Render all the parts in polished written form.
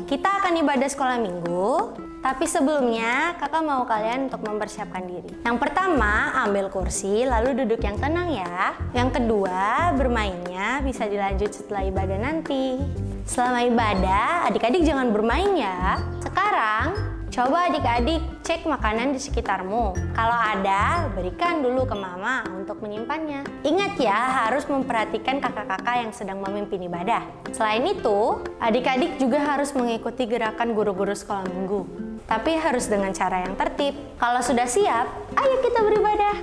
Kita akan ibadah sekolah minggu, tapi sebelumnya kakak mau kalian untuk mempersiapkan diri. Yang pertama, ambil kursi lalu duduk yang tenang ya. Yang kedua, bermainnya bisa dilanjut setelah ibadah nanti. Selama ibadah, adik-adik jangan bermain ya. Sekarang, coba adik-adik cek makanan di sekitarmu. Kalau ada, berikan dulu ke mama untuk menyimpannya. Ingat ya, harus memperhatikan kakak-kakak yang sedang memimpin ibadah. Selain itu, adik-adik juga harus mengikuti gerakan guru-guru sekolah minggu. Tapi harus dengan cara yang tertib. Kalau sudah siap, ayo kita beribadah.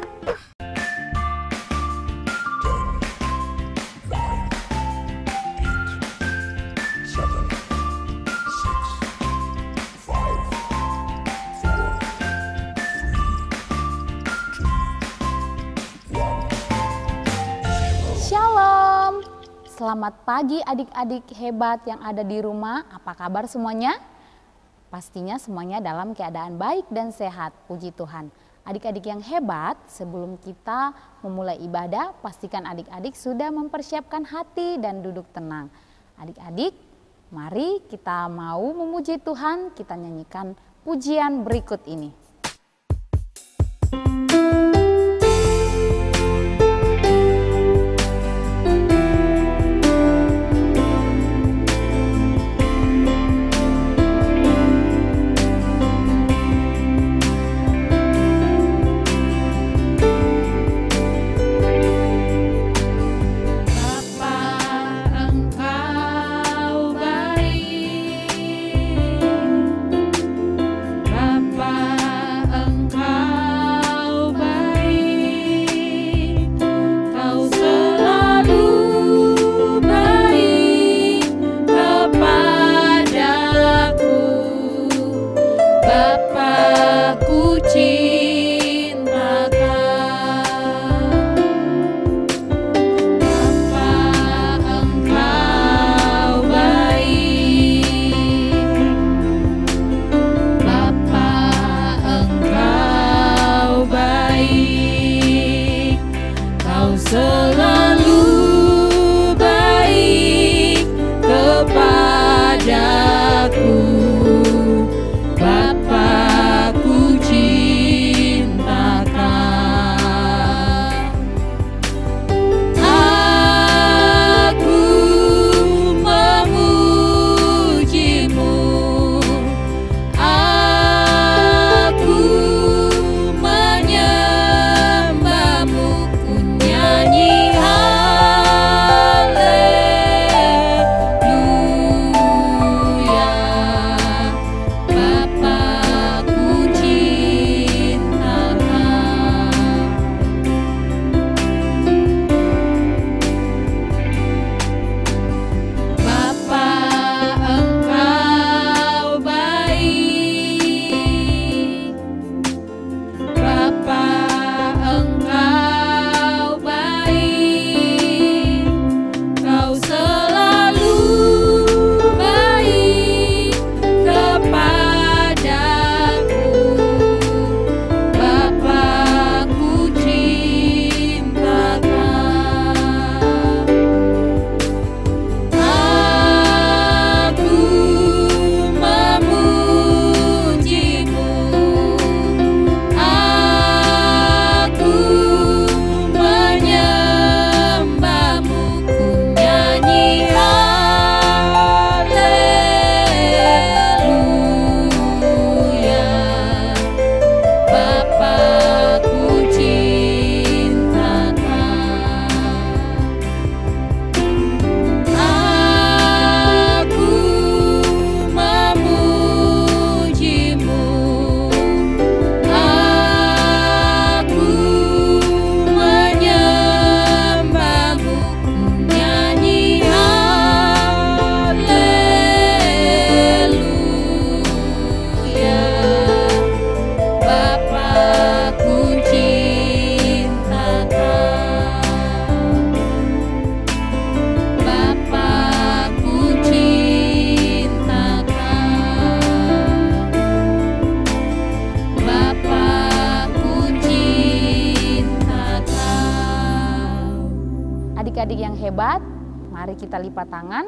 Shalom, selamat pagi adik-adik hebat yang ada di rumah. Apa kabar semuanya? Pastinya semuanya dalam keadaan baik dan sehat, puji Tuhan. Adik-adik yang hebat, sebelum kita memulai ibadah, pastikan adik-adik sudah mempersiapkan hati dan duduk tenang. Adik-adik, mari kita mau memuji Tuhan, kita nyanyikan pujian berikut ini. Adik-adik yang hebat, mari kita lipat tangan,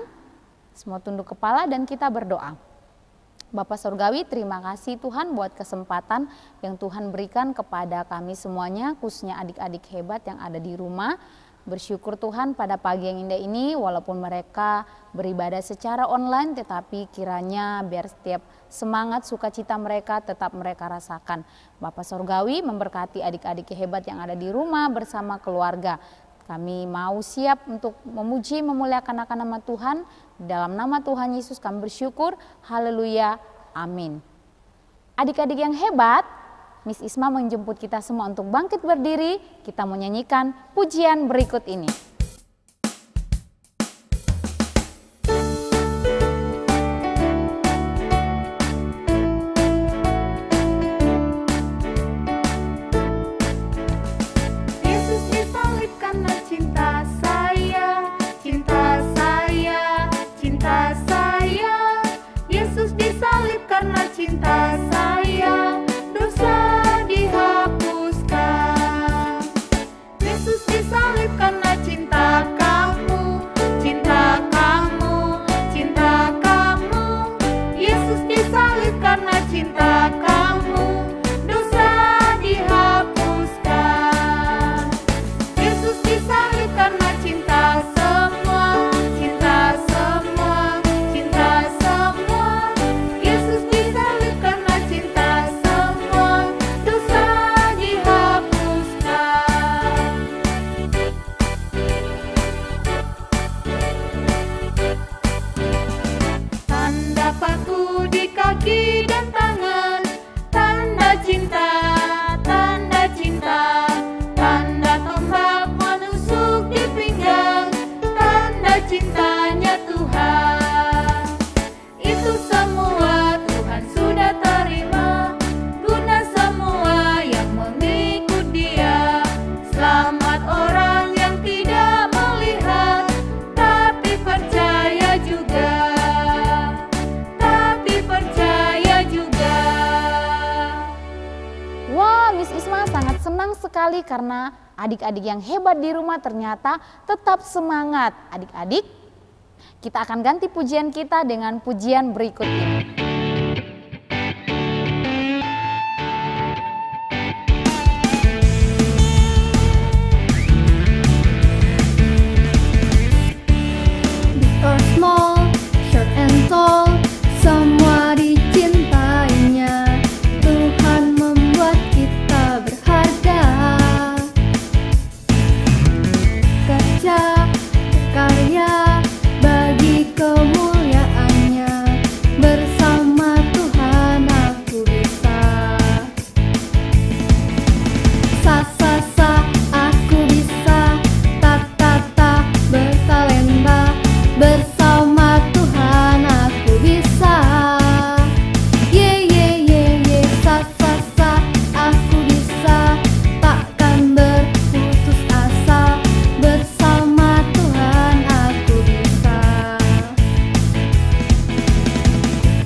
semua tunduk kepala dan kita berdoa. Bapa Surgawi, terima kasih Tuhan buat kesempatan yang Tuhan berikan kepada kami semuanya, khususnya adik-adik hebat yang ada di rumah. Bersyukur Tuhan pada pagi yang indah ini, walaupun mereka beribadah secara online, tetapi kiranya biar setiap semangat sukacita mereka tetap mereka rasakan. Bapa Surgawi memberkati adik-adik hebat yang ada di rumah bersama keluarga. Kami mau siap untuk memuji, memuliakan akan nama Tuhan. Dalam nama Tuhan Yesus kami bersyukur. Haleluya. Amin. Adik-adik yang hebat, Miss Isma menjemput kita semua untuk bangkit berdiri. Kita mau nyanyikan pujian berikut ini. Yesus disalib karena cinta saya, cinta saya, cinta saya. Yesus disalib karena cinta saya. Dosa dihapuskan. Yesus disalib karena cinta kamu, cinta kamu, cinta kamu. Yesus disalib karena cinta kamu. Dosa dihapuskan. Yesus disalib karena cinta semua, cinta semua, cinta semua. Yesus disalib karena cinta semua. Dosa dihapuskan. Tanda paku di kaki dan tangan, tanda cinta, tanda cinta. Tanda tombak menusuk di pinggang, tanda cintanya Tuhan. Itu semua Tuhan sudah terima, guna semua yang mengikut Dia. Selamat orang yang tidak melihat, tapi percaya juga, tapi percaya juga. Wah, Miss Isma sangat senang sekali karena adik-adik yang hebat di rumah ternyata tetap semangat. Adik-adik, kita akan ganti pujian kita dengan pujian berikut ini. Big or small, short and tall, semua dicintainya. Tuhan membuat kita berharga. Kerja, berkarya, bagi kemuliaannya. Bersama Tuhan aku bisa. Sa sa sa, aku bisa. Ta ta ta, bertalenta. Bersama Tuhan aku bisa. Ye ye ye ye, sa sa sa, aku bisa. Takkan berputus asa. Bersama Tuhan aku bisa.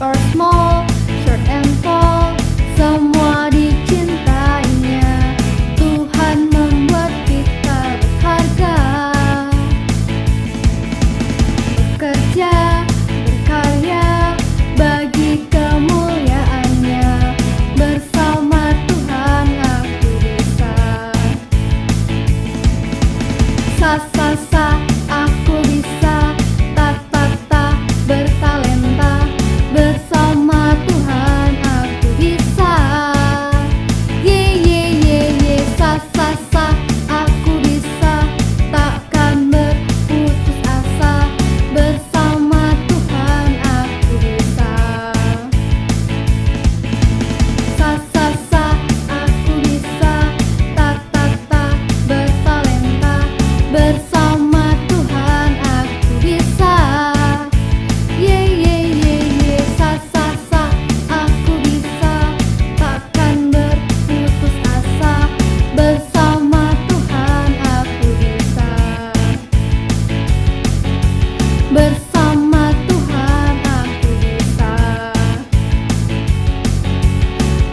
Or small, short and tall, semua dicintainya. Tuhan membuat kita berharga. Bekerja, berkarya, bagi kemuliaannya. Bersama Tuhan aku bisa. Sa sa sa, aku bisa. Ta ta ta, bertalenta. Bersama Tuhan aku bisa. Ye ye ye ye, sa sa sa, aku bisa. Takkan berputus asa. Bersama Tuhan aku bisa. Sa sa sa, aku bisa. Ta ta ta, bertalenta. Bersama Tuhan aku bisa. Ye ye ye ye, sa sa sa, aku bisa. Takkan berputus asa. Bersama Tuhan aku bisa. Bersama Tuhan aku bisa.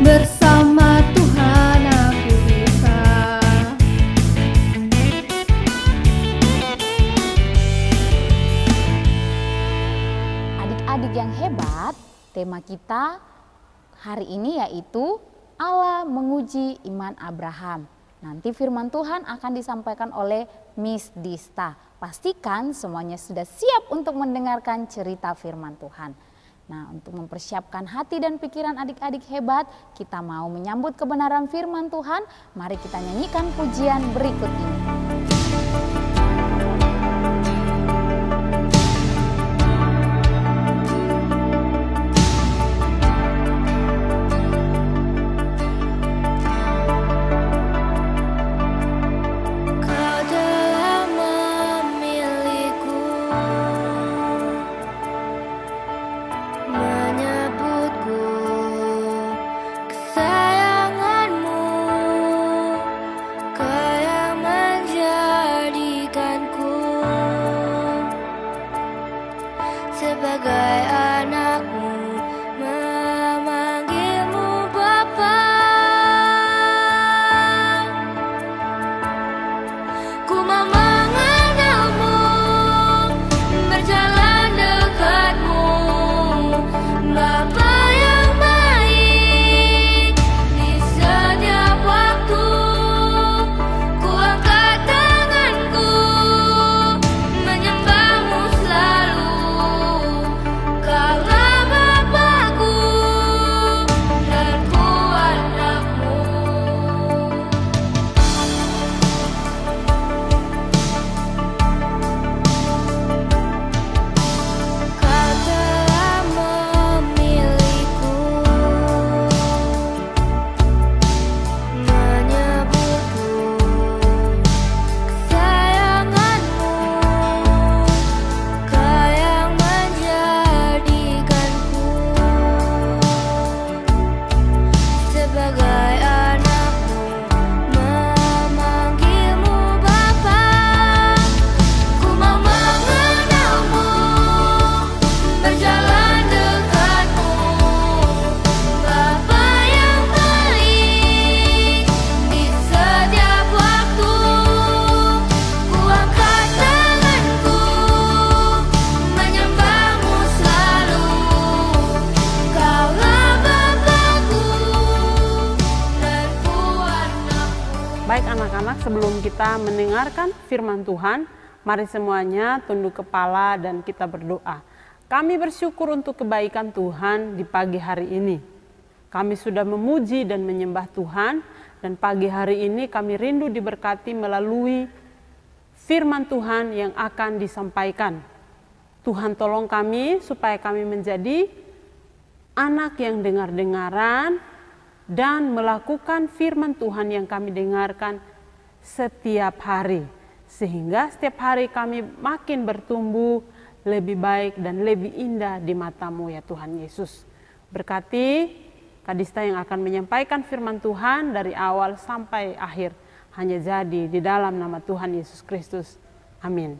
Bersama Tuhan aku bisa. Adik-adik yang hebat, Tema kita hari ini yaitu Allah menguji iman Abraham. Nanti firman Tuhan akan disampaikan oleh Miss Dista. Pastikan semuanya sudah siap untuk mendengarkan cerita firman Tuhan. Nah, untuk mempersiapkan hati dan pikiran adik-adik hebat, kita mau menyambut kebenaran firman Tuhan. Mari kita nyanyikan pujian berikut ini. Sebagai anakmu memanggilmu Bapa, ku mau mengenalmu, berjalan dekatmu, Bapa yang baik. Di setiap waktu ku angkat tanganku, menyembahmu selalu. Kaulah Bapakku dan ku anakmu. Kau telah memilihku, menyebutku kesayanganmu. Kau yang menjadikanku sebagai anakmu, memanggilmu Bapa. Ku mau mengenalmu, berjalan dekatmu, Bapa yang baik. Di setiap waktu ku angkat tanganku, menyembahmu selalu. Kaulah Bapakku dan ku anakmu. Baik anak-anak, sebelum kita mendengarkan firman Tuhan, mari semuanya tunduk kepala dan kita berdoa. Kami bersyukur untuk kebaikan Tuhan di pagi hari ini. Kami sudah memuji dan menyembah Tuhan, dan pagi hari ini kami rindu diberkati melalui firman Tuhan yang akan disampaikan. Tuhan tolong kami supaya kami menjadi anak yang dengar-dengaran dan melakukan firman Tuhan yang kami dengarkan setiap hari. Sehingga setiap hari kami makin bertumbuh lebih baik dan lebih indah di mata-Mu ya Tuhan Yesus. Berkati Kak Dista yang akan menyampaikan firman Tuhan dari awal sampai akhir. Hanya jadi di dalam nama Tuhan Yesus Kristus. Amin.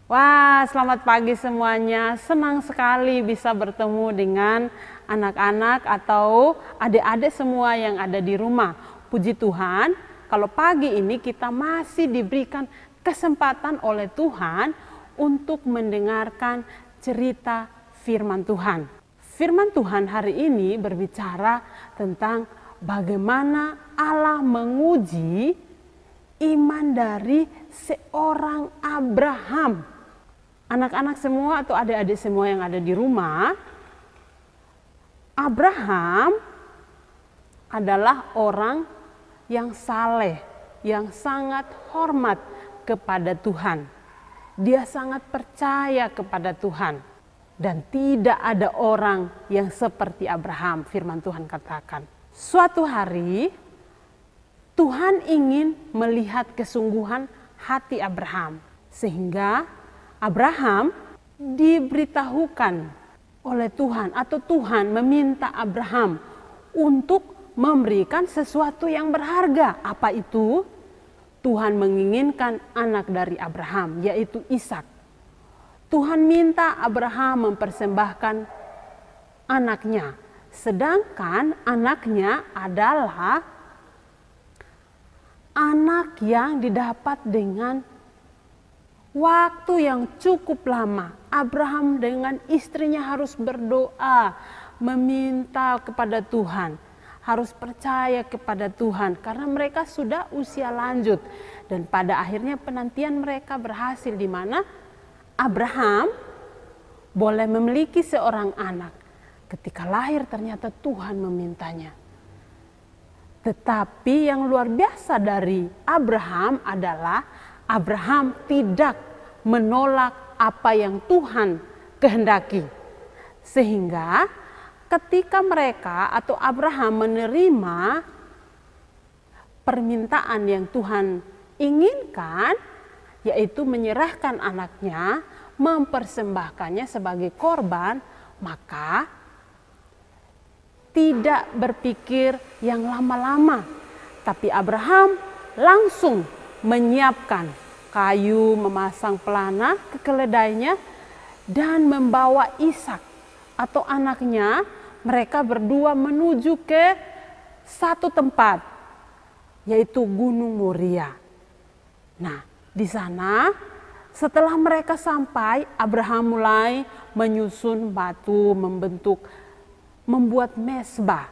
Wah, selamat pagi semuanya. Senang sekali bisa bertemu dengan anak-anak atau adik-adik semua yang ada di rumah. Puji Tuhan, kalau pagi ini kita masih diberikan kesempatan oleh Tuhan untuk mendengarkan cerita firman Tuhan. Firman Tuhan hari ini berbicara tentang bagaimana Allah menguji iman dari seorang Abraham. Anak-anak semua atau adik-adik semua yang ada di rumah, Abraham adalah orang yang saleh, yang sangat hormat kepada Tuhan. Dia sangat percaya kepada Tuhan. Dan tidak ada orang yang seperti Abraham, firman Tuhan katakan. Suatu hari, Tuhan ingin melihat kesungguhan hati Abraham. Sehingga Abraham diberitahukan oleh Tuhan atau Tuhan meminta Abraham untuk memberikan sesuatu yang berharga. Apa itu? Tuhan menginginkan anak dari Abraham, yaitu Ishak. Tuhan minta Abraham mempersembahkan anaknya, sedangkan anaknya adalah anak yang didapat dengan waktu yang cukup lama, Abraham dengan istrinya harus berdoa, meminta kepada Tuhan, harus percaya kepada Tuhan karena mereka sudah usia lanjut. Dan pada akhirnya penantian mereka berhasil, di mana Abraham boleh memiliki seorang anak. Ketika lahir ternyata Tuhan memintanya. Tetapi yang luar biasa dari Abraham adalah Abraham tidak menolak apa yang Tuhan kehendaki. Sehingga ketika mereka atau Abraham menerima permintaan yang Tuhan inginkan, yaitu menyerahkan anaknya, mempersembahkannya sebagai korban, maka tidak berpikir yang lama-lama, tapi Abraham langsung menyiapkan kayu, memasang pelana ke keledainya, dan membawa Ishak atau anaknya. Mereka berdua menuju ke satu tempat, yaitu Gunung Moria. Nah, di sana setelah mereka sampai, Abraham mulai menyusun batu, membuat mesbah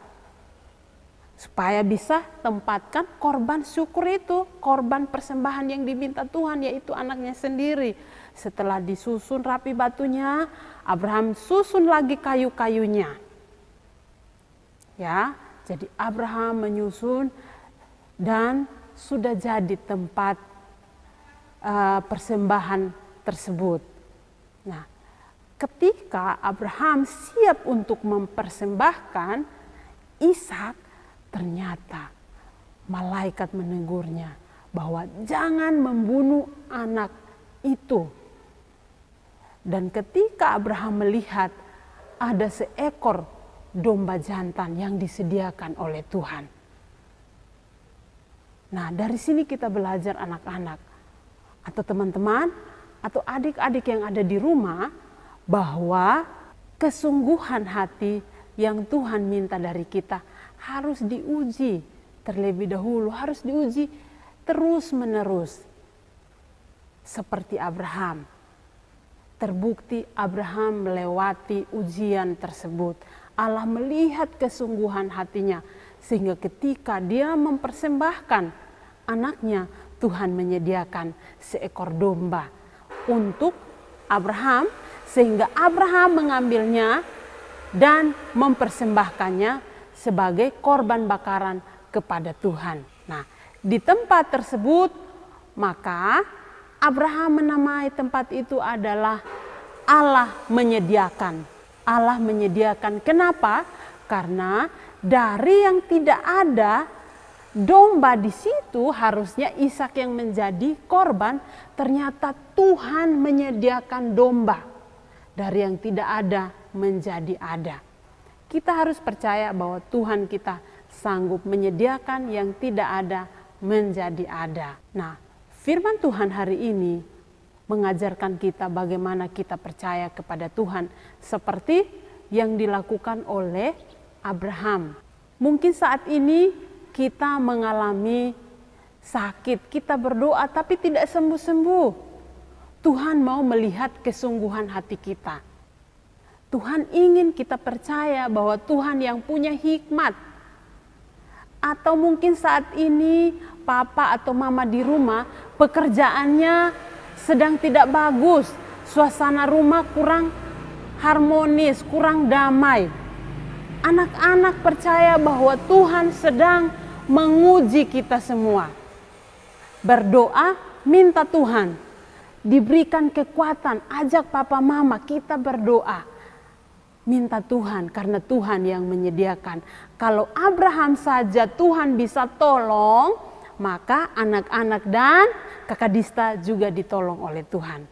supaya bisa tempatkan korban syukur itu, korban persembahan yang diminta Tuhan, yaitu anaknya sendiri. Setelah disusun rapi batunya, Abraham susun lagi kayu-kayunya. Ya, jadi Abraham menyusun dan sudah jadi tempat persembahan tersebut. Nah, ketika Abraham siap untuk mempersembahkan Ishak, ternyata malaikat menegurnya bahwa jangan membunuh anak itu. Dan ketika Abraham melihat ada seekor domba jantan yang disediakan oleh Tuhan. Nah, dari sini kita belajar anak-anak atau teman-teman atau adik-adik yang ada di rumah, bahwa kesungguhan hati yang Tuhan minta dari kita harus diuji terlebih dahulu, harus diuji terus-menerus. Seperti Abraham, terbukti Abraham melewati ujian tersebut. Allah melihat kesungguhan hatinya, sehingga ketika dia mempersembahkan anaknya, Tuhan menyediakan seekor domba untuk Abraham, sehingga Abraham mengambilnya dan mempersembahkannya sebagai korban bakaran kepada Tuhan. Nah, di tempat tersebut maka Abraham menamai tempat itu adalah Allah menyediakan. Allah menyediakan. Kenapa? Karena dari yang tidak ada domba di situ, harusnya Ishak yang menjadi korban, ternyata Tuhan menyediakan domba. Dari yang tidak ada menjadi ada. Kita harus percaya bahwa Tuhan kita sanggup menyediakan yang tidak ada menjadi ada. Nah, firman Tuhan hari ini mengajarkan kita bagaimana kita percaya kepada Tuhan seperti yang dilakukan oleh Abraham. Mungkin saat ini kita mengalami sakit, kita berdoa tapi tidak sembuh-sembuh. Tuhan mau melihat kesungguhan hati kita. Tuhan ingin kita percaya bahwa Tuhan yang punya hikmat. Atau mungkin saat ini papa atau mama di rumah pekerjaannya sedang tidak bagus, suasana rumah kurang harmonis, kurang damai. Anak-anak percaya bahwa Tuhan sedang menguji kita semua. Berdoa, minta Tuhan diberikan kekuatan, ajak papa mama kita berdoa. Minta Tuhan karena Tuhan yang menyediakan. Kalau Abraham saja Tuhan bisa tolong, maka anak-anak dan kakak Dista juga ditolong oleh Tuhan.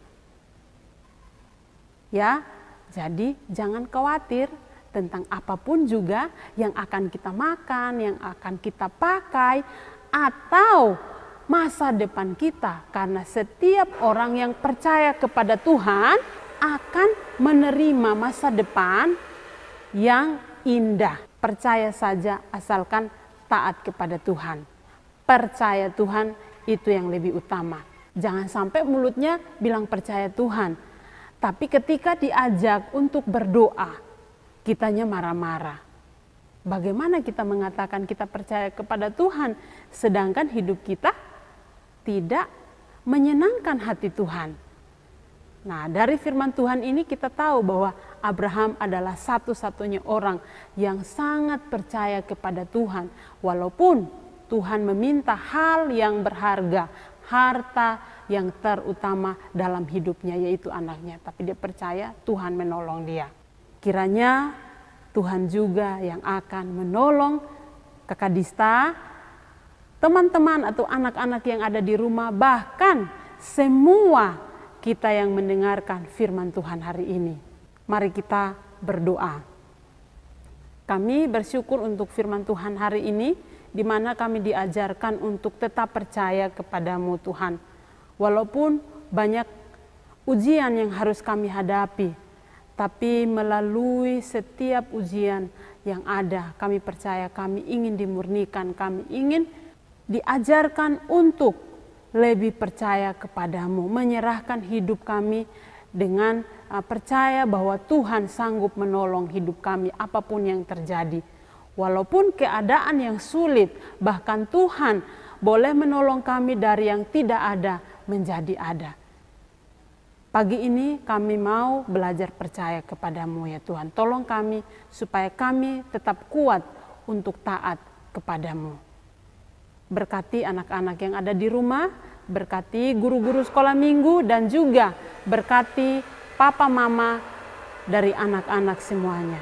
Ya, jadi jangan khawatir tentang apapun juga yang akan kita makan, yang akan kita pakai, atau masa depan kita. Karena setiap orang yang percaya kepada Tuhan akan menerima masa depan yang indah. Percaya saja asalkan taat kepada Tuhan. Percaya Tuhan itu yang lebih utama. Jangan sampai mulutnya bilang percaya Tuhan, Tapi ketika diajak untuk berdoa, kitanya marah-marah. Bagaimana kita mengatakan kita percaya kepada Tuhan, sedangkan hidup kita tidak menyenangkan hati Tuhan? Nah, dari firman Tuhan ini kita tahu bahwa Abraham adalah satu-satunya orang yang sangat percaya kepada Tuhan. Walaupun Tuhan meminta hal yang berharga, harta yang terutama dalam hidupnya, yaitu anaknya. Tapi dia percaya Tuhan menolong dia. Kiranya Tuhan juga yang akan menolong Kakak Dista, teman-teman atau anak-anak yang ada di rumah, bahkan semua kita yang mendengarkan firman Tuhan hari ini. Mari kita berdoa. Kami bersyukur untuk firman Tuhan hari ini, di mana kami diajarkan untuk tetap percaya kepadamu Tuhan. Walaupun banyak ujian yang harus kami hadapi, tapi melalui setiap ujian yang ada, kami percaya kami ingin dimurnikan, kami ingin diajarkan untuk lebih percaya kepadamu, menyerahkan hidup kami dengan percaya bahwa Tuhan sanggup menolong hidup kami apapun yang terjadi. Walaupun keadaan yang sulit, bahkan Tuhan boleh menolong kami dari yang tidak ada menjadi ada. Pagi ini kami mau belajar percaya kepadamu ya Tuhan. Tolong kami supaya kami tetap kuat untuk taat kepadamu. Berkati anak-anak yang ada di rumah, berkati guru-guru sekolah minggu, dan juga berkati papa mama dari anak-anak semuanya.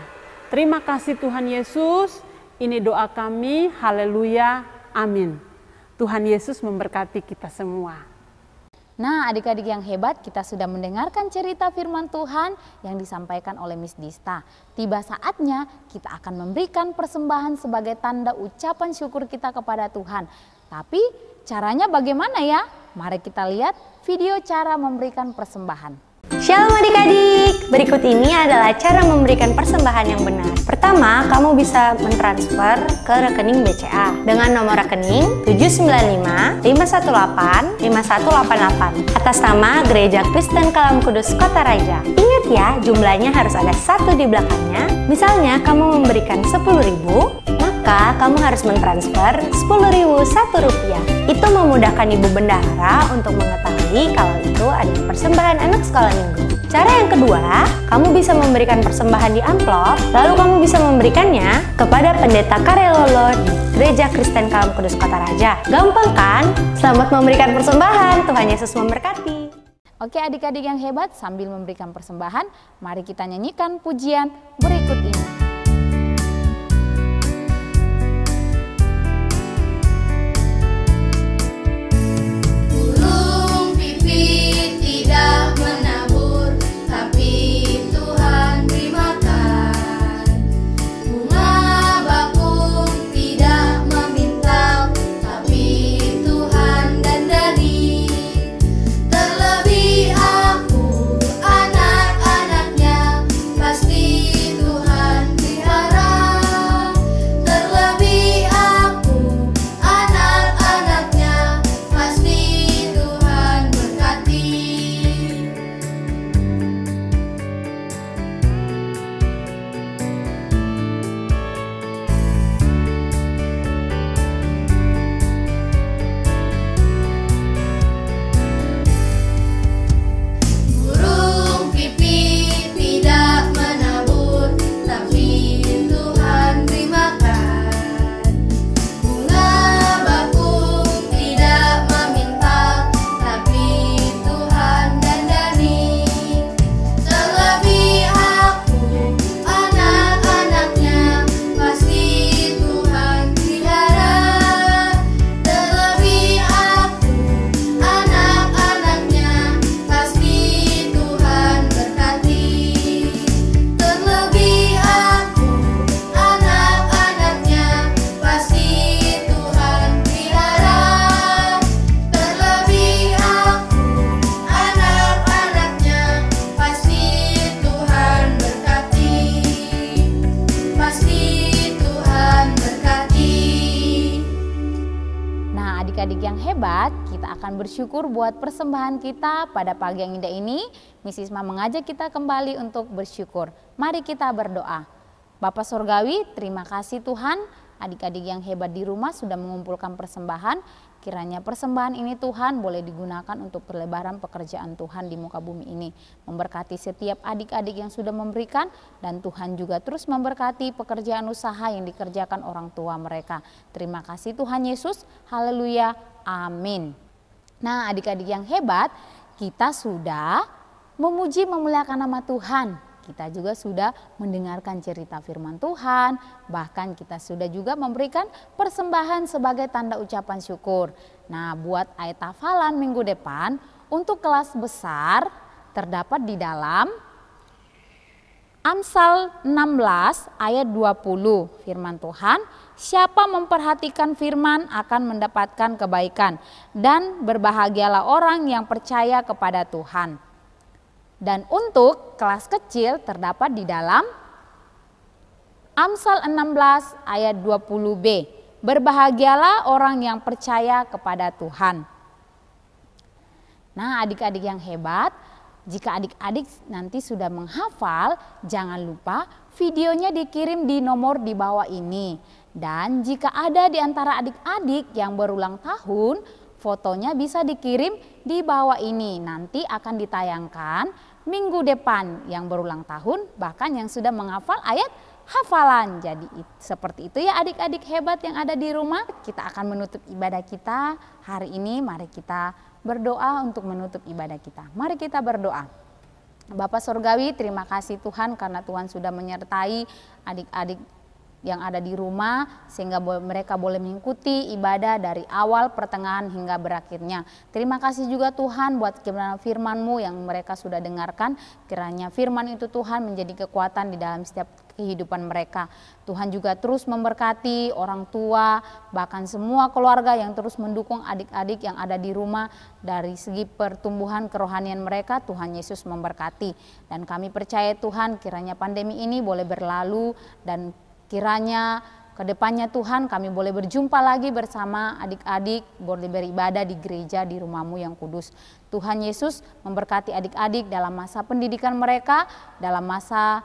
Terima kasih Tuhan Yesus, ini doa kami, haleluya, amin. Tuhan Yesus memberkati kita semua. Nah, adik-adik yang hebat, kita sudah mendengarkan cerita firman Tuhan yang disampaikan oleh Miss Dista. Tiba saatnya kita akan memberikan persembahan sebagai tanda ucapan syukur kita kepada Tuhan. Tapi caranya bagaimana ya? Mari kita lihat video cara memberikan persembahan. Shalom adik-adik, berikut ini adalah cara memberikan persembahan yang benar. Pertama, kamu bisa mentransfer ke rekening BCA dengan nomor rekening 795-518-5188 atas nama Gereja Kristen Kalam Kudus Kota Raja. Ingat ya, jumlahnya harus ada 1 di belakangnya. Misalnya kamu memberikan 10.000, maka kamu harus mentransfer 10.001 rupiah. Itu memudahkan Ibu Bendahara untuk mengetahui kalau itu adalah persembahan anak sekolah minggu. Cara yang kedua, kamu bisa memberikan persembahan di amplop, lalu kamu bisa memberikannya kepada Pendeta Karelolo di Gereja Kristen Kalam Kudus Kota Raja. Gampang kan? Selamat memberikan persembahan, Tuhan Yesus memberkati. Oke adik-adik yang hebat, sambil memberikan persembahan, mari kita nyanyikan pujian berikut ini. Tidak menabur, tapi Tuhan beri makan. Bunga bakung tidak memintal, tapi Tuhan dandani. Terlebih aku, anak-anaknya, pasti Tuhan pelihara. Terlebih aku, anak-anaknya, pasti Tuhan berkati. Burung pipit tidak menabur, tapi Tuhan beri makan. Bunga bakung tidak memintal, tapi Tuhan dandani. Terlebih aku, anak-anaknya, pasti Tuhan pelihara. Terlebih aku, anak-anaknya, pasti Tuhan berkati. Terlebih aku, anak-anaknya, pasti Tuhan pelihara. Terlebih aku, anak-anaknya, pasti Tuhan berkati. Pasti Tuhan berkati. Nah adik-adik yang hebat, kita kita akan bersyukur buat persembahan kita pada pagi yang indah ini. Miss Isma mengajak kita kembali untuk bersyukur. Mari kita berdoa. Bapa Surgawi, terima kasih Tuhan, adik-adik yang hebat di rumah sudah mengumpulkan persembahan. Kiranya persembahan ini Tuhan boleh digunakan untuk perlebaran pekerjaan Tuhan di muka bumi ini. Memberkati setiap adik-adik yang sudah memberikan, dan Tuhan juga terus memberkati pekerjaan usaha yang dikerjakan orang tua mereka. Terima kasih Tuhan Yesus, haleluya, amin. Nah adik-adik yang hebat, kita sudah memuji memuliakan nama Tuhan. Kita juga sudah mendengarkan cerita firman Tuhan, bahkan kita sudah juga memberikan persembahan sebagai tanda ucapan syukur. Nah, buat ayat hafalan minggu depan untuk kelas besar terdapat di dalam Amsal 16 ayat 20. Firman Tuhan, siapa memperhatikan firman akan mendapatkan kebaikan, dan berbahagialah orang yang percaya kepada Tuhan. Dan untuk kelas kecil terdapat di dalam Amsal 16 ayat 20b. Berbahagialah orang yang percaya kepada Tuhan. Nah adik-adik yang hebat, jika adik-adik nanti sudah menghafal, jangan lupa videonya dikirim di nomor di bawah ini. Dan jika ada di antara adik-adik yang berulang tahun, fotonya bisa dikirim di bawah ini. Nanti akan ditayangkan minggu depan yang berulang tahun, bahkan yang sudah menghafal ayat hafalan. Jadi seperti itu ya adik-adik hebat yang ada di rumah. Kita akan menutup ibadah kita hari ini. Mari kita berdoa untuk menutup ibadah kita. Mari kita berdoa. Bapak Surgawi, terima kasih Tuhan karena Tuhan sudah menyertai adik-adik yang ada di rumah sehingga mereka boleh mengikuti ibadah dari awal, pertengahan hingga berakhirnya. Terima kasih juga Tuhan buat firman-Mu yang mereka sudah dengarkan. Kiranya firman itu Tuhan menjadi kekuatan di dalam setiap kehidupan mereka. Tuhan juga terus memberkati orang tua, bahkan semua keluarga yang terus mendukung adik-adik yang ada di rumah dari segi pertumbuhan kerohanian mereka. Tuhan Yesus memberkati. Dan kami percaya Tuhan kiranya pandemi ini boleh berlalu, dan kiranya kedepannya Tuhan kami boleh berjumpa lagi bersama adik-adik, boleh beribadah di gereja di rumah-Mu yang kudus. Tuhan Yesus memberkati adik-adik dalam masa pendidikan mereka, dalam masa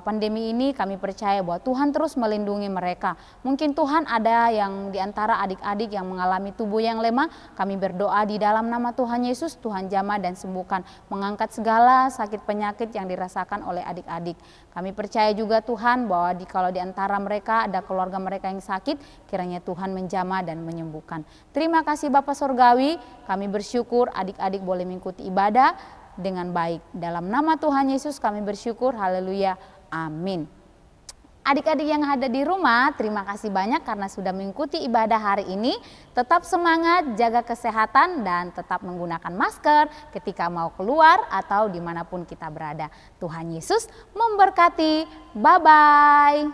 pandemi ini kami percaya bahwa Tuhan terus melindungi mereka. Mungkin Tuhan ada yang di antara adik-adik yang mengalami tubuh yang lemah, kami berdoa di dalam nama Tuhan Yesus, Tuhan jamah dan sembuhkan, mengangkat segala sakit penyakit yang dirasakan oleh adik-adik. Kami percaya juga Tuhan bahwa kalau di antara mereka ada keluarga mereka yang sakit, kiranya Tuhan menjamah dan menyembuhkan. Terima kasih Bapak Surgawi, kami bersyukur adik-adik boleh mengikuti ibadah dengan baik. Dalam nama Tuhan Yesus kami bersyukur, haleluya, amin. Adik-adik yang ada di rumah, terima kasih banyak karena sudah mengikuti ibadah hari ini. Tetap semangat, jaga kesehatan, dan tetap menggunakan masker ketika mau keluar atau dimanapun kita berada. Tuhan Yesus memberkati, bye-bye.